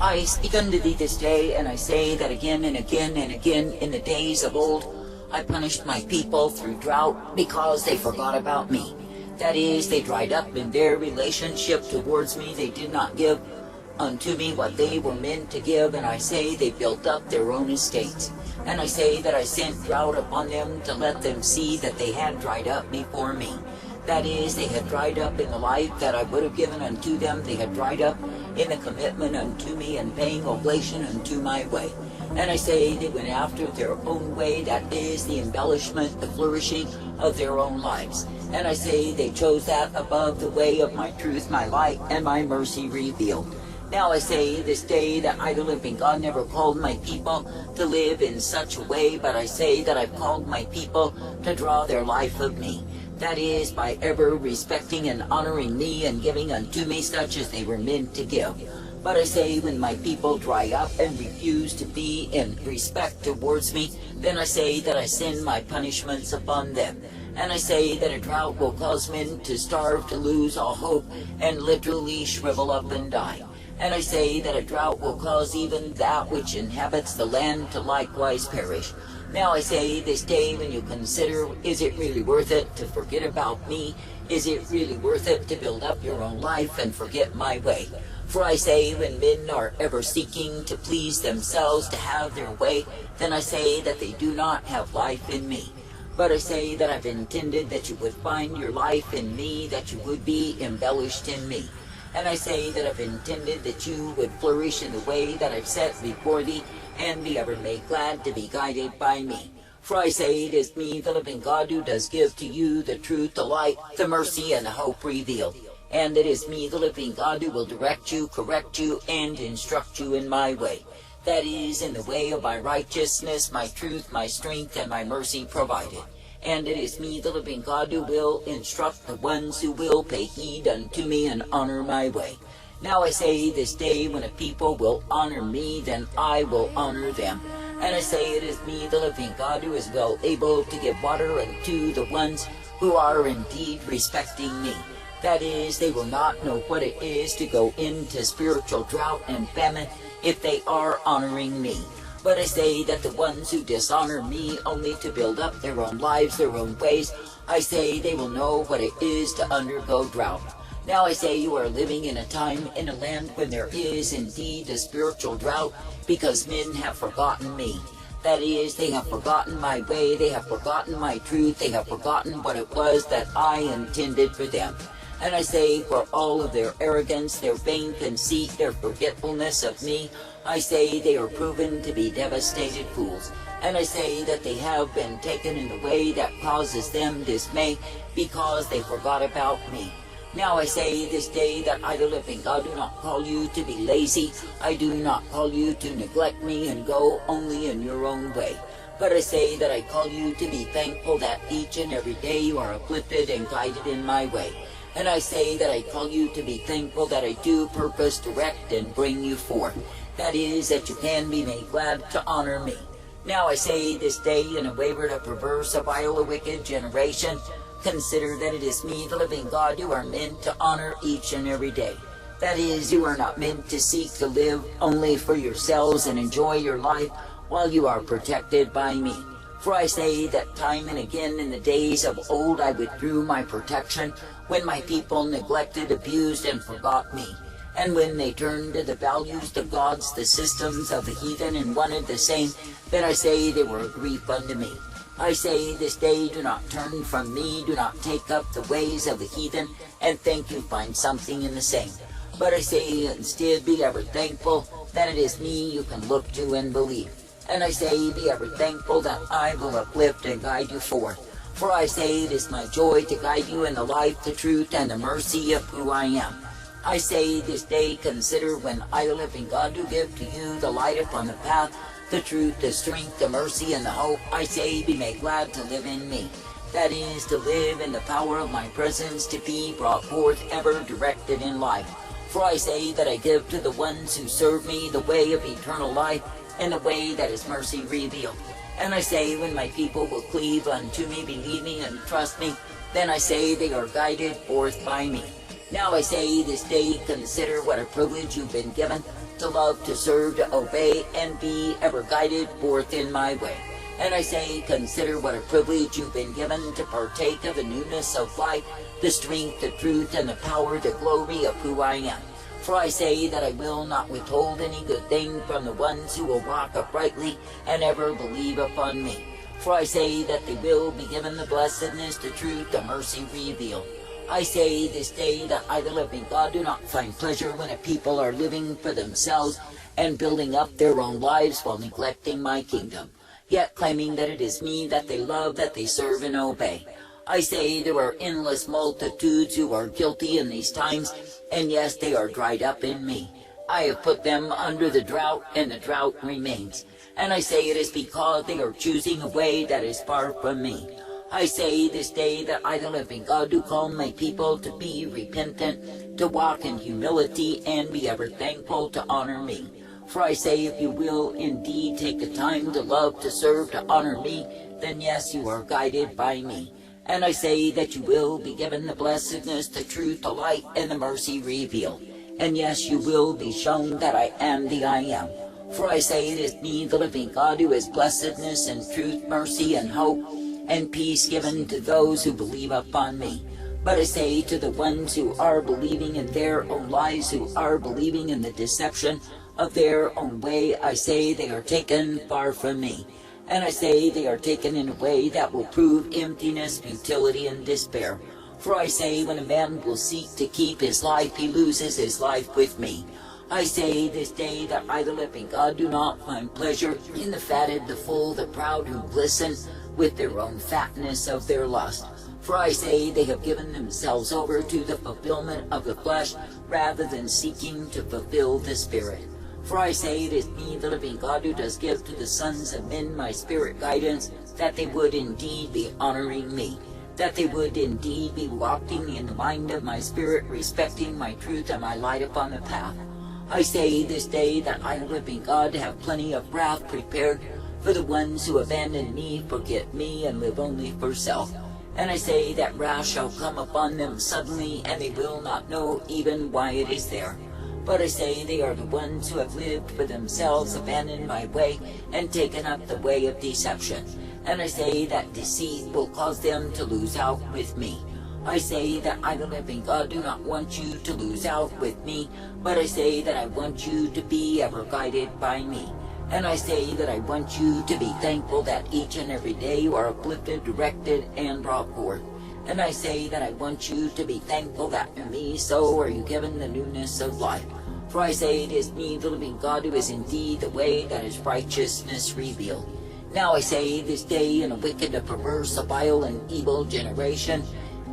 I speak unto thee this day, and I say that again and again and again in the days of old, I punished my people through drought because they forgot about me. That is, they dried up in their relationship towards me. They did not give unto me what they were meant to give, and I say they built up their own estates. And I say that I sent drought upon them to let them see that they had dried up before me. That is, they had dried up in the life that I would have given unto them. They had dried up in the commitment unto me and paying oblation unto my way. And I say they went after their own way, that is the embellishment, the flourishing of their own lives. And I say they chose that above the way of my truth, my light, and my mercy revealed. Now I say this day that I, the living God, never called my people to live in such a way, but I say that I've called my people to draw their life of me. That is, by ever respecting and honoring me and giving unto me such as they were meant to give. But I say when my people dry up and refuse to be in respect towards me, then I say that I send my punishments upon them. And I say that a drought will cause men to starve, to lose all hope, and literally shrivel up and die. And I say that a drought will cause even that which inhabits the land to likewise perish. Now I say this day, when you consider, is it really worth it to forget about me? Is it really worth it to build up your own life and forget my way? For I say, when men are ever seeking to please themselves, to have their way, then I say that they do not have life in me. But I say that I've intended that you would find your life in me, that you would be embellished in me. And I say that I've intended that you would flourish in the way that I've set before thee, and be ever made glad to be guided by me. For I say it is me, the living God, who does give to you the truth, the light, the mercy, and the hope revealed. And it is me, the living God, who will direct you, correct you, and instruct you in my way. That is, in the way of my righteousness, my truth, my strength, and my mercy provided. And it is me, the living God, who will instruct the ones who will pay heed unto me and honor my way. Now I say this day, when a people will honor me, then I will honor them. And I say it is me, the living God, who is well able to give water unto the ones who are indeed respecting me. That is, they will not know what it is to go into spiritual drought and famine if they are honoring me. But I say that the ones who dishonor me only to build up their own lives, their own ways, I say they will know what it is to undergo drought. Now I say you are living in a time, in a land when there is indeed a spiritual drought, because men have forgotten me. That is, they have forgotten my way, they have forgotten my truth, they have forgotten what it was that I intended for them. And I say, for all of their arrogance, their vain conceit, their forgetfulness of me, I say they are proven to be devastated fools. And I say that they have been taken in a way that causes them dismay, because they forgot about me. Now I say this day that I, the living God, do not call you to be lazy. I do not call you to neglect me and go only in your own way. But I say that I call you to be thankful that each and every day you are uplifted and guided in my way. And I say that I call you to be thankful that I do purpose, direct, and bring you forth. That is, that you can be made glad to honor me. Now I say this day, in a wayward, a perverse, a vile, a wicked generation, consider that it is me, the living God, who are meant to honor each and every day. That is, you are not meant to seek to live only for yourselves and enjoy your life while you are protected by me. For I say that time and again in the days of old I withdrew my protection when my people neglected, abused, and forgot me. And when they turned to the values, the gods, the systems of the heathen and wanted the same, then I say they were a grief unto me. I say this day, do not turn from me, do not take up the ways of the heathen, and think you find something in the same. But I say instead, be ever thankful that it is me you can look to and believe. And I say, be ever thankful that I will uplift and guide you forth. For I say it is my joy to guide you in the life, the truth, and the mercy of who I am. I say this day, consider when I, the living God, do give to you the light upon the path, the truth, the strength, the mercy, and the hope. I say, be made glad to live in me. That is, to live in the power of my presence, to be brought forth ever directed in life. For I say that I give to the ones who serve me the way of eternal life, and the way that is mercy revealed. And I say, when my people will cleave unto me, believe me, and trust me, then I say they are guided forth by me. Now I say this day, consider what a privilege you've been given to love, to serve, to obey, and be ever guided forth in my way. And I say, consider what a privilege you've been given to partake of the newness of life, the strength, the truth, and the power, the glory of who I am. For I say that I will not withhold any good thing from the ones who will walk uprightly and ever believe upon me. For I say that they will be given the blessedness, the truth, the mercy revealed. I say this day that I, the living God, do not find pleasure when a people are living for themselves and building up their own lives while neglecting my kingdom, yet claiming that it is me that they love, that they serve and obey. I say there are endless multitudes who are guilty in these times, and yes, they are dried up in me. I have put them under the drought, and the drought remains. And I say it is because they are choosing a way that is far from me. I say this day that I, the living God, do call my people to be repentant, to walk in humility, and be ever thankful, to honor me. For I say, if you will indeed take the time to love, to serve, to honor me, then yes, you are guided by me. And I say that you will be given the blessedness, the truth, the light, and the mercy revealed. And yes, you will be shown that I am the I am. For I say it is me, the living God, who is blessedness and truth, mercy and hope, and peace given to those who believe upon me. But I say to the ones who are believing in their own lies, who are believing in the deception of their own way, I say they are taken far from me. And I say they are taken in a way that will prove emptiness, futility, and despair. For I say when a man will seek to keep his life, he loses his life with me. I say this day that I, the living God, do not find pleasure in the fatted, the full, the proud, who glisten with their own fatness of their lust. For I say they have given themselves over to the fulfillment of the flesh, rather than seeking to fulfill the Spirit. For I say it is me, the living God, who does give to the sons of men my spirit guidance, that they would indeed be honoring me, that they would indeed be walking in the mind of my spirit, respecting my truth and my light upon the path. I say this day that I, the living God, have plenty of wrath prepared for the ones who abandon me, forget me, and live only for self. And I say that wrath shall come upon them suddenly, and they will not know even why it is there. But I say they are the ones who have lived for themselves, abandoned my way, and taken up the way of deception. And I say that deceit will cause them to lose out with me. I say that I, the living God, do not want you to lose out with me, but I say that I want you to be ever guided by me. And I say that I want you to be thankful that each and every day you are uplifted, directed, and brought forth. And I say that I want you to be thankful that in me so are you given the newness of life. For I say it is me, the living God, who is indeed the way that is righteousness revealed. Now I say this day in a wicked, a perverse, a vile, and evil generation,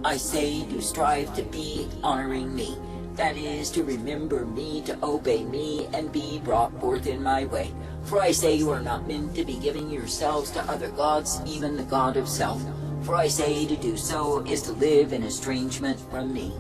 I say to strive to be honoring me. That is, to remember me, to obey me, and be brought forth in my way. For I say you are not meant to be giving yourselves to other gods, even the God of self. For I say to do so is to live in estrangement from me.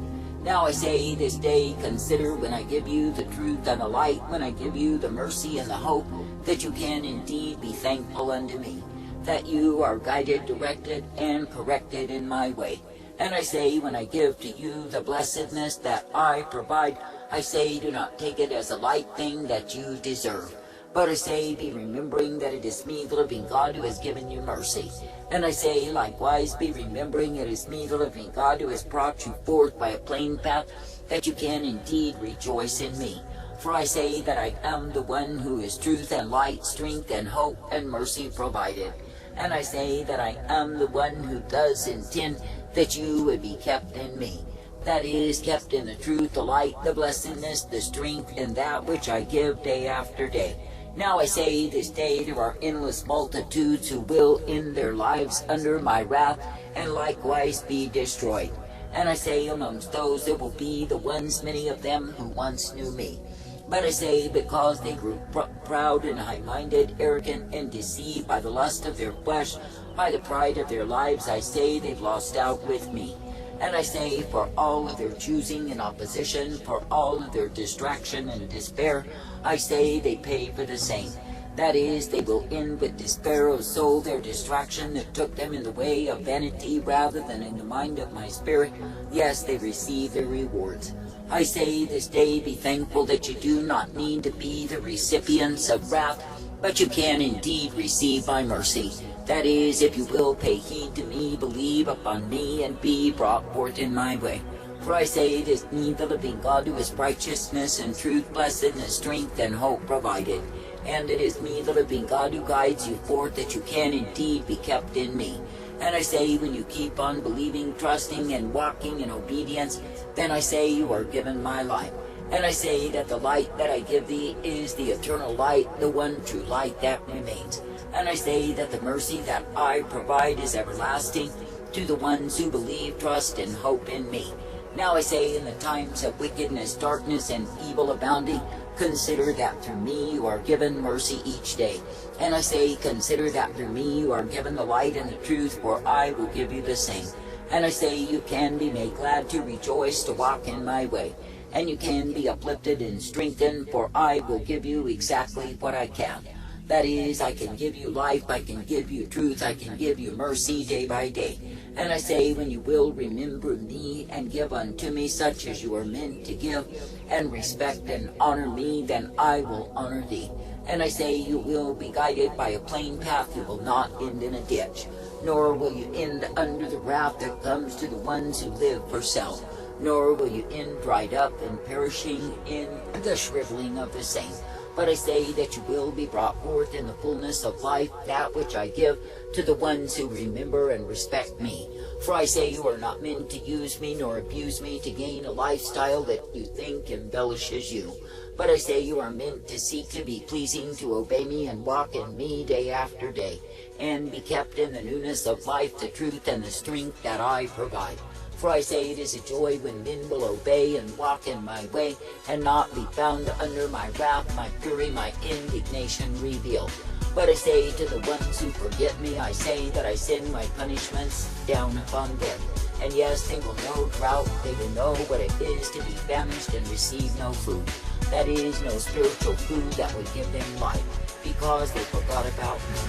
Now I say this day, consider when I give you the truth and the light, when I give you the mercy and the hope, that you can indeed be thankful unto me, that you are guided, directed, and corrected in my way. And I say when I give to you the blessedness that I provide, I say do not take it as a light thing that you deserve. But I say, be remembering that it is me, the living God, who has given you mercy. And I say, likewise, be remembering it is me, the living God, who has brought you forth by a plain path, that you can indeed rejoice in me. For I say that I am the one who is truth and light, strength and hope and mercy provided. And I say that I am the one who does intend that you would be kept in me. That is, kept in the truth, the light, the blessedness, the strength, and that which I give day after day. Now I say this day there are endless multitudes who will end their lives under my wrath, and likewise be destroyed. And I say amongst those there will be the ones, many of them, who once knew me. But I say because they grew proud and high-minded, arrogant, and deceived by the lust of their flesh, by the pride of their lives, I say they've lost out with me. And I say, for all of their choosing and opposition, for all of their distraction and despair, I say they pay for the same. That is, they will end with despair of soul, their distraction that took them in the way of vanity rather than in the mind of my spirit. Yes, they receive their rewards. I say this day, be thankful that you do not need to be the recipients of wrath, but you can indeed receive my mercy. That is, if you will pay heed to me, believe upon me, and be brought forth in my way. For I say it is me, the living God, who is righteousness and truth, blessedness, strength, and hope provided. And it is me, the living God, who guides you forth, that you can indeed be kept in me. And I say, when you keep on believing, trusting, and walking in obedience, then I say you are given my life. And I say that the light that I give thee is the eternal light, the one true light that remains. And I say that the mercy that I provide is everlasting to the ones who believe, trust, and hope in me. Now I say, in the times of wickedness, darkness, and evil abounding, consider that through me you are given mercy each day. And I say, consider that through me you are given the light and the truth, for I will give you the same. And I say, you can be made glad to rejoice, to walk in my way. And you can be uplifted and strengthened, for I will give you exactly what I can. That is, I can give you life, I can give you truth, I can give you mercy day by day. And I say, when you will remember me and give unto me such as you are meant to give, and respect and honor me, then I will honor thee. And I say, you will be guided by a plain path, you will not end in a ditch, nor will you end under the wrath that comes to the ones who live for self, nor will you end dried up and perishing in the shriveling of the saints. But I say that you will be brought forth in the fullness of life, that which I give to the ones who remember and respect me. For I say you are not meant to use me nor abuse me to gain a lifestyle that you think embellishes you. But I say you are meant to seek to be pleasing, to obey me and walk in me day after day, and be kept in the newness of life, the truth, and the strength that I provide. For I say it is a joy when men will obey and walk in my way, and not be found under my wrath, my fury, my indignation revealed. But I say to the ones who forget me, I say that I send my punishments down upon them. And yes, they will know drought, they will know what it is to be famished and receive no food. That is, no spiritual food that would give them life, because they forgot about me.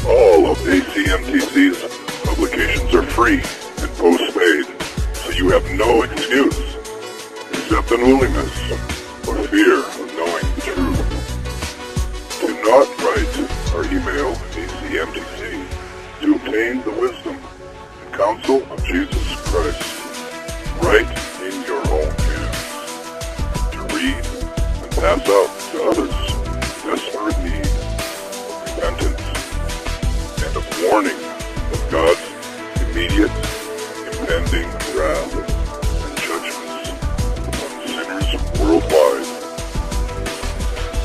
All of ACMTC's publications are free and post-made, so you have no excuse, except unwillingness or fear of knowing the truth. Do not write or email ACMTC to obtain the wisdom and counsel of Jesus Christ. Write in your own hands, to read and pass out to others desperate need of repentance and of warning of God's immediate, impending wrath and judgments upon sinners worldwide.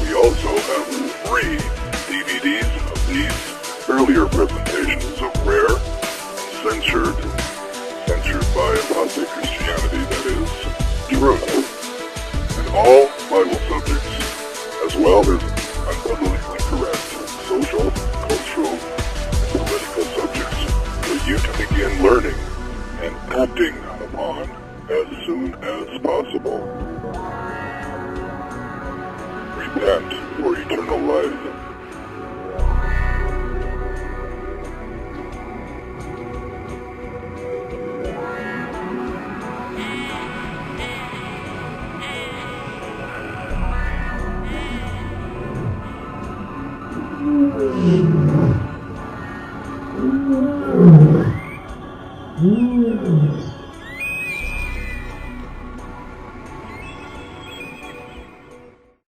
We also have free DVDs of these earlier presentations of rare, censored by apostate Christianity, that is, truth, and all Bible subjects, as well as unbiblically correct social, cultural, political subjects for you to begin learning and acting upon as soon as possible. Repent for eternal life. Mm-hmm.